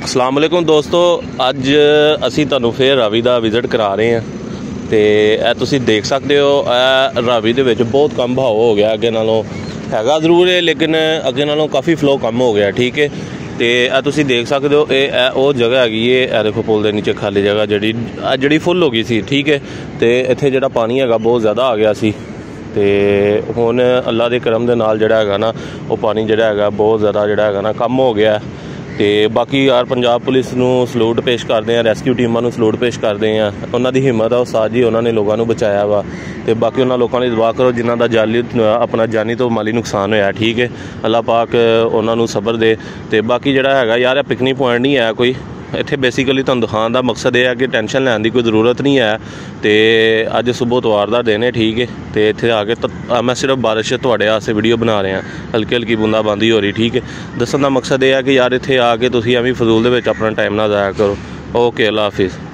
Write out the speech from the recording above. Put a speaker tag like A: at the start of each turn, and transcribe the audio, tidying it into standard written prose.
A: अस्सलाम वालेकुम दोस्तों, अज असी तुहानू फिर रावी का विजिट करा रहे हैं। तो यह तुसीं देख सकते हो, रावी दे विच बहुत कम बहाव हो गया। अगे नालों हैगा जरूर है, लेकिन अगे नालों काफ़ी फ्लो कम हो गया। ठीक है, तो यह तुसीं देख सकते हो, ये वो जगह हैगी है। देखो पुल के नीचे खाली जगह जी फुल हो गई सी। ठीक है, तो इत्थे जिहड़ा पानी हैगा बहुत ज़्यादा आ गया सी। तो हुण अल्लाह के करम दे नाल जिहड़ा हैगा ना, वो पानी जिहड़ा हैगा बहुत ज़्यादा जिहड़ा हैगा ना कम हो गया। तो बाकी यार पंजाब पुलिस नूं सलूट पेश करते हैं, रेस्क्यू टीमां नूं सलूट पेश करते हैं। उन्हां दी हिम्मत आ साथ जी, उन्होंने लोगों नूं बचाया वा। तो बाकी उन्होंने लोगों ने दुआ करो जिन्हां दा जाली अपना जानी तो माली नुकसान होया। ठीक है, अल्लाह पाक उन्हां नूं सबर दे। तो बाकी जिहड़ा हैगा यार, पिकनिक पॉइंट नहीं है कोई इत्थे। बेसिकली तुहानूं दिखाने का मकसद यह है कि टेंशन लैन की कोई जरूरत नहीं है। तो अज सुबह इतवार का दिन है। ठीक है, तो इत्थे आके मैं सिर्फ बारिश तुहाडे वास्ते वीडियो बना रहा, हल्की हल्की बूंदाबांदी हो रही। ठीक है, दस्सण का मकसद यह है कि यार इत्थे आके तुसीं एवें फजूल दे विच अपना टाइम ना ज़ाया करो। ओके, अल्लाह हाफिज़।